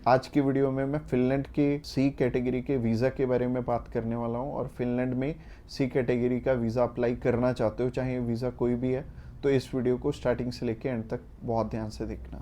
आज की वीडियो में मैं फिनलैंड के सी कैटेगरी के वीज़ा के बारे में बात करने वाला हूं और फिनलैंड में सी कैटेगरी का वीज़ा अप्लाई करना चाहते हो, चाहे वीज़ा कोई भी है, तो इस वीडियो को स्टार्टिंग से लेके एंड तक बहुत ध्यान से देखना।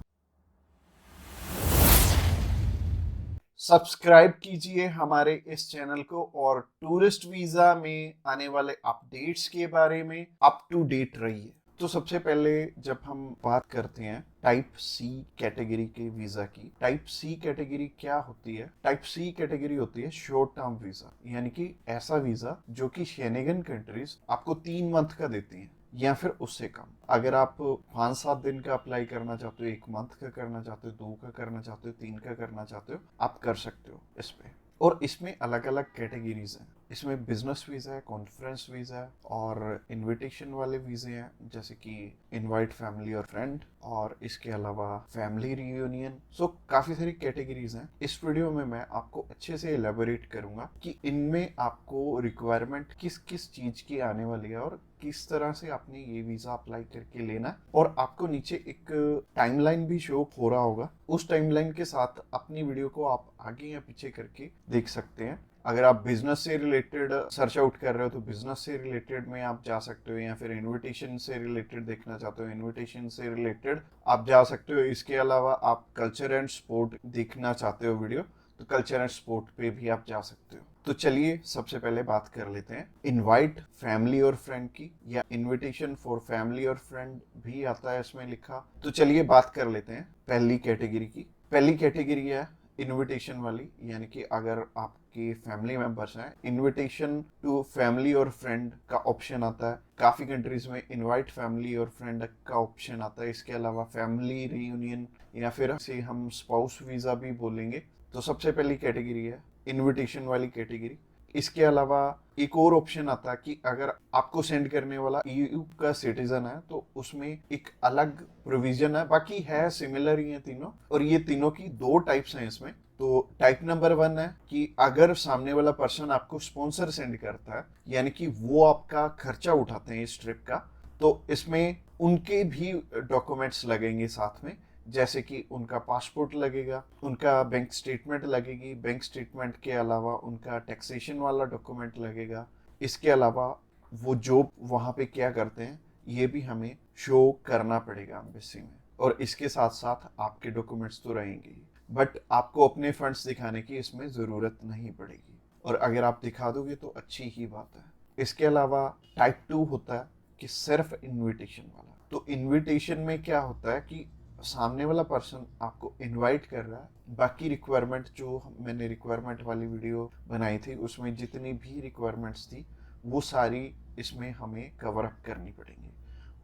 सब्सक्राइब कीजिए हमारे इस चैनल को और टूरिस्ट वीज़ा में आने वाले अपडेट्स के बारे में अप टू डेट रहिए। तो सबसे पहले जब हम बात करते हैं टाइप सी कैटेगरी के वीजा की, टाइप सी कैटेगरी क्या होती है? टाइप सी कैटेगरी होती है शॉर्ट टर्म वीजा, यानी कि ऐसा वीजा जो कि शेनेगन कंट्रीज आपको 3 मंथ का देती हैं या फिर उससे कम। अगर आप 5-7 दिन का अप्लाई करना चाहते हो, 1 मंथ का करना चाहते हो, 2 का करना चाहते हो, 3 का करना चाहते हो, आप कर सकते हो इस पे। और इसमें अलग अलग कैटेगरीज हैं। इसमें बिजनेस वीजा है, कॉन्फ्रेंस वीजा है और इनविटेशन वाले वीजे हैं, जैसे कि इनवाइट फैमिली और फ्रेंड, और इसके अलावा फैमिली रियूनियन। सो काफी सारी कैटेगरीज हैं। इस वीडियो में मैं आपको अच्छे से एलेबोरेट करूंगा कि इनमें आपको रिक्वायरमेंट किस किस चीज की आने वाली है और किस तरह से आपने ये वीजा अप्लाई करके लेना है। और आपको नीचे एक टाइमलाइन भी शो हो रहा होगा, उस टाइमलाइन के साथ अपनी वीडियो को आप आगे या पीछे करके देख सकते हैं। अगर आप बिजनेस से रिलेटेड सर्च आउट कर रहे हो तो बिजनेस से रिलेटेड में आप जा सकते हो, या फिर इनविटेशन से रिलेटेड देखना चाहते हो, इनविटेशन से रिलेटेड आप जा सकते हो। इसके अलावा आप कल्चर एंड स्पोर्ट देखना चाहते हो वीडियो, तो कल्चर एंड स्पोर्ट पे भी आप जा सकते हो। तो चलिए सबसे पहले बात कर लेते हैं इनवाइट फैमिली और फ्रेंड की, या इनविटेशन फॉर फैमिली और फ्रेंड भी आता है इसमें लिखा। तो चलिए बात कर लेते हैं पहली कैटेगरी की। पहली कैटेगरी है इनविटेशन वाली, यानी कि अगर आपके फैमिली मेंबर्स हैं, इनविटेशन टू फैमिली और फ्रेंड का ऑप्शन आता है। काफी कंट्रीज में इनवाइट फैमिली और फ्रेंड का ऑप्शन आता है। इसके अलावा फैमिली रियूनियन, या फिर से हम स्पाउस वीजा भी बोलेंगे। तो सबसे पहली कैटेगरी है इनविटेशन वाली कैटेगरी। इसके अलावा एक और ऑप्शन आता है कि अगर आपको सेंड करने वाला ईयू का सिटीजन है, तो उसमें एक अलग प्रोविजन है। बाकी है सिमिलर ही है तीनों, और ये तीनों की 2 टाइप्स हैं इसमें। तो टाइप नंबर 1 है कि अगर सामने वाला पर्सन आपको स्पॉन्सर सेंड करता है, यानी कि वो आपका खर्चा उठाते हैं इस ट्रिप का, तो इसमें उनके भी डॉक्यूमेंट्स लगेंगे साथ में, जैसे कि उनका पासपोर्ट लगेगा, उनका बैंक स्टेटमेंट लगेगी, बैंक स्टेटमेंट के अलावा उनका टैक्सेशन वाला डॉक्यूमेंट लगेगा। इसके अलावा वो जॉब वहाँ पे क्या करते हैं ये भी हमें शो करना पड़ेगा एम्बेसी में। और इसके साथ साथ आपके डॉक्यूमेंट्स तो रहेंगे ही, बट आपको अपने फंड्स दिखाने की इसमें ज़रूरत नहीं पड़ेगी, और अगर आप दिखा दोगे तो अच्छी ही बात है। इसके अलावा टाइप 2 होता है कि सिर्फ इनविटेशन वाला। तो इनविटेशन में क्या होता है कि सामने वाला पर्सन आपको इनवाइट कर रहा है, बाकी रिक्वायरमेंट जो मैंने रिक्वायरमेंट वाली वीडियो बनाई थी उसमें जितनी भी रिक्वायरमेंट्स थी वो सारी इसमें हमें कवर अप करनी पड़ेंगी।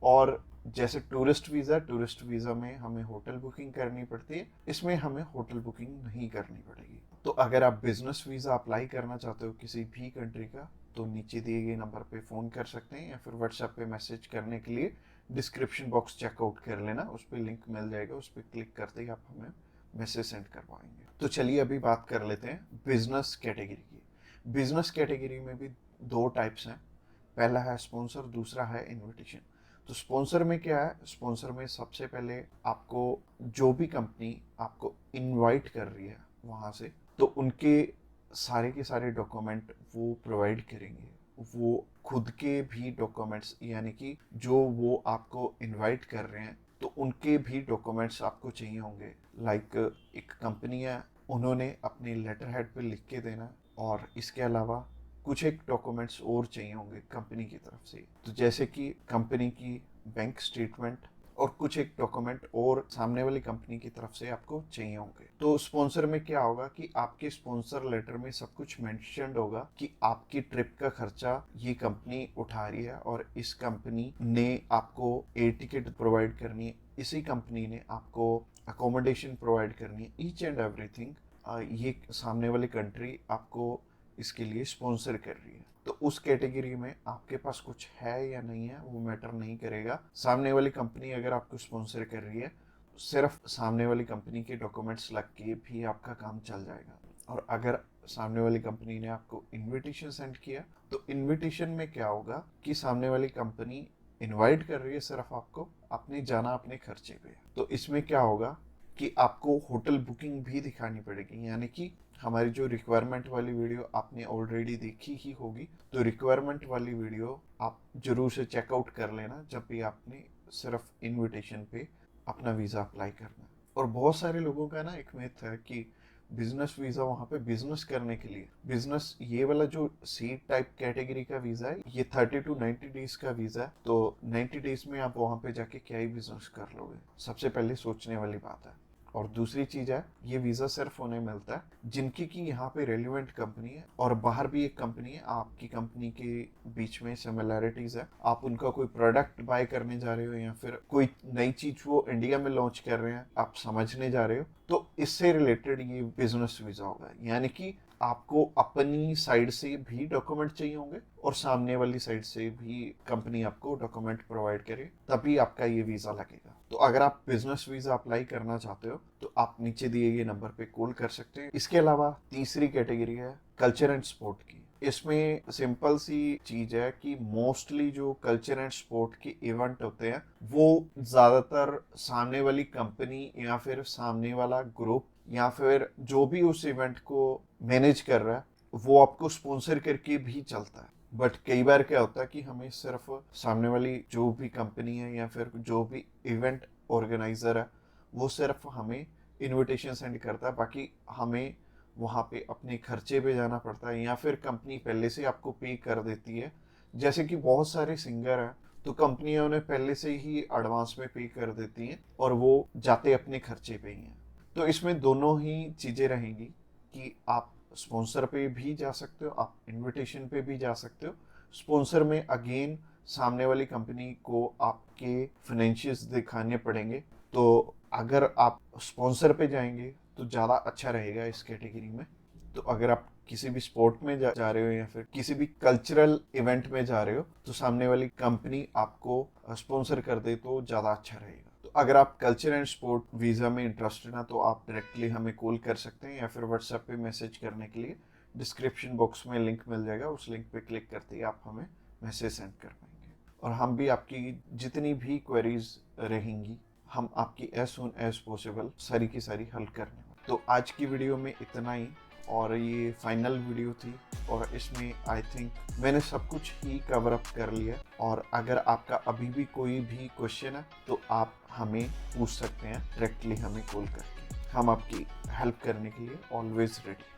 और जैसे टूरिस्ट वीज़ा में हमें होटल बुकिंग करनी पड़ती है, इसमें हमें होटल बुकिंग नहीं करनी पड़ेगी। तो अगर आप बिजनेस वीज़ा अप्लाई करना चाहते हो किसी भी कंट्री का, तो नीचे दिए गए नंबर पे फ़ोन कर सकते हैं, या फिर व्हाट्सएप पे मैसेज करने के लिए डिस्क्रिप्शन बॉक्स चेकआउट कर लेना, उस पर लिंक मिल जाएगा, उस पर क्लिक करते ही आप हमें मैसेज सेंड कर पाएंगे। तो चलिए अभी बात कर लेते हैं बिजनेस कैटेगरी की। बिजनेस कैटेगरी में भी 2 टाइप्स हैं, पहला है स्पॉन्सर, दूसरा है इनविटेशन। तो स्पॉन्सर में क्या है? स्पॉन्सर में सबसे पहले आपको जो भी कंपनी आपको इनवाइट कर रही है वहाँ से, तो उनके सारे के सारे डॉक्यूमेंट वो प्रोवाइड करेंगे। वो खुद के भी डॉक्यूमेंट्स, यानी कि जो वो आपको इनवाइट कर रहे हैं तो उनके भी डॉक्यूमेंट्स आपको चाहिए होंगे। लाइक एक कंपनी है, उन्होंने अपने लेटर हेड पे लिख के देना, और इसके अलावा कुछ एक डॉक्यूमेंट्स और चाहिए होंगे कंपनी की तरफ से। तो जैसे कि कंपनी की बैंक स्टेटमेंट और कुछ एक डॉक्यूमेंट और सामने वाली कंपनी की तरफ से आपको चाहिए होंगे। तो स्पॉन्सर में क्या होगा कि आपके स्पॉन्सर लेटर में सब कुछ मेंशन्ड होगा कि आपकी ट्रिप का खर्चा ये कंपनी उठा रही है, और इस कंपनी ने आपको एयर टिकट प्रोवाइड करनी है, इसी कंपनी ने आपको अकोमोडेशन प्रोवाइड करनी है, ईच एंड एवरीथिंग ये सामने वाली कंट्री आपको इसके लिए स्पॉन्सर कर रही है। तो उस कैटेगरी में आपके पास कुछ है या नहीं है वो मैटर नहीं करेगा। सामने वाली कंपनी अगर आपको स्पॉन्सर कर रही है, सिर्फ सामने वाली कंपनी के डॉक्यूमेंट्स लग के भी आपका काम चल जाएगा। और अगर सामने वाली कंपनी ने आपको इनविटेशन सेंड किया, तो इनविटेशन में क्या होगा कि सामने वाली कंपनी इनवाइट कर रही है सिर्फ आपको, अपने जाना अपने खर्चे पे। तो इसमें क्या होगा कि आपको होटल बुकिंग भी दिखानी पड़ेगी, यानी कि हमारी जो रिक्वायरमेंट वाली वीडियो आपने ऑलरेडी देखी ही होगी, तो रिक्वायरमेंट वाली वीडियो आप जरूर से चेकआउट कर लेना जब भी आपने सिर्फ इनविटेशन पे अपना वीज़ा अप्लाई करना है। और बहुत सारे लोगों का ना एक मिथ है कि बिजनेस वीज़ा वहाँ पे बिजनेस करने के लिए, बिजनेस ये वाला जो सी टाइप कैटेगरी का वीज़ा है ये 30 to 90 डेज का वीज़ा है, तो 90 डेज में आप वहाँ पे जाके क्या ही बिजनेस कर लोगे, सबसे पहले सोचने वाली बात है। और दूसरी चीज है, ये वीजा सिर्फ उन्हें मिलता है जिनकी की यहाँ पे रेलिवेंट कंपनी है और बाहर भी एक कंपनी है, आपकी कंपनी के बीच में सिमिलैरिटीज है, आप उनका कोई प्रोडक्ट बाय करने जा रहे हो या फिर कोई नई चीज वो इंडिया में लॉन्च कर रहे हैं आप समझने जा रहे हो, तो इससे रिलेटेड ये बिजनेस वीजा होगा। यानी कि आपको अपनी साइड से भी डॉक्यूमेंट चाहिए होंगे और सामने वाली साइड से भी कंपनी आपको डॉक्यूमेंट प्रोवाइड करे, तभी आपका ये वीजा लगेगा। तो अगर आप बिजनेस वीजा अप्लाई करना चाहते हो तो आप नीचे दिए गए नंबर पे कॉल कर सकते हैं। इसके अलावा तीसरी कैटेगरी है कल्चर एंड स्पोर्ट की। इसमें सिंपल सी चीज है कि मोस्टली जो कल्चर एंड स्पोर्ट के इवेंट होते हैं वो ज्यादातर सामने वाली कंपनी या फिर सामने वाला ग्रुप या फिर जो भी उस इवेंट को मैनेज कर रहा है वो आपको स्पॉन्सर करके भी चलता है। बट कई बार क्या होता है कि हमें सिर्फ सामने वाली जो भी कंपनी है या फिर जो भी इवेंट ऑर्गेनाइजर है वो सिर्फ हमें इनविटेशन सेंड करता है, बाकी हमें वहाँ पे अपने खर्चे पे जाना पड़ता है या फिर कंपनी पहले से आपको पे कर देती है। जैसे कि बहुत सारे सिंगर हैं तो कंपनियां उन्हें पहले से ही एडवांस में पे कर देती हैं और वो जाते अपने खर्चे पे ही हैं। तो इसमें दोनों ही चीज़ें रहेंगी कि आप स्पॉन्सर पे भी जा सकते हो, आप इनविटेशन पे भी जा सकते हो। स्पॉन्सर में अगेन सामने वाली कंपनी को आपके फाइनेंशियल्स दिखाने पड़ेंगे, तो अगर आप स्पॉन्सर पे जाएंगे तो ज़्यादा अच्छा रहेगा इस कैटेगरी में। तो अगर आप किसी भी स्पोर्ट में जा रहे हो या फिर किसी भी कल्चरल इवेंट में जा रहे हो तो सामने वाली कंपनी आपको स्पॉन्सर कर दे तो ज़्यादा अच्छा रहेगा। तो अगर आप कल्चर एंड स्पोर्ट वीज़ा में इंटरेस्टेड हैं तो आप डायरेक्टली हमें कॉल कर सकते हैं या फिर व्हाट्सएप पे मैसेज करने के लिए डिस्क्रिप्शन बॉक्स में लिंक मिल जाएगा, उस लिंक पे क्लिक करते ही आप हमें मैसेज सेंड कर पाएंगे और हम भी आपकी जितनी भी क्वेरीज रहेंगी हम आपकी एज सुन एज पॉसिबल सारी की सारी हल करने वाले। तो आज की वीडियो में इतना ही और ये फाइनल वीडियो थी और इसमें आई थिंक मैंने सब कुछ ही कवर अप कर लिया। और अगर आपका अभी भी कोई भी क्वेश्चन है तो आप हमें पूछ सकते हैं डायरेक्टली हमें कॉल करके, हम आपकी हेल्प करने के लिए ऑलवेज रेडी।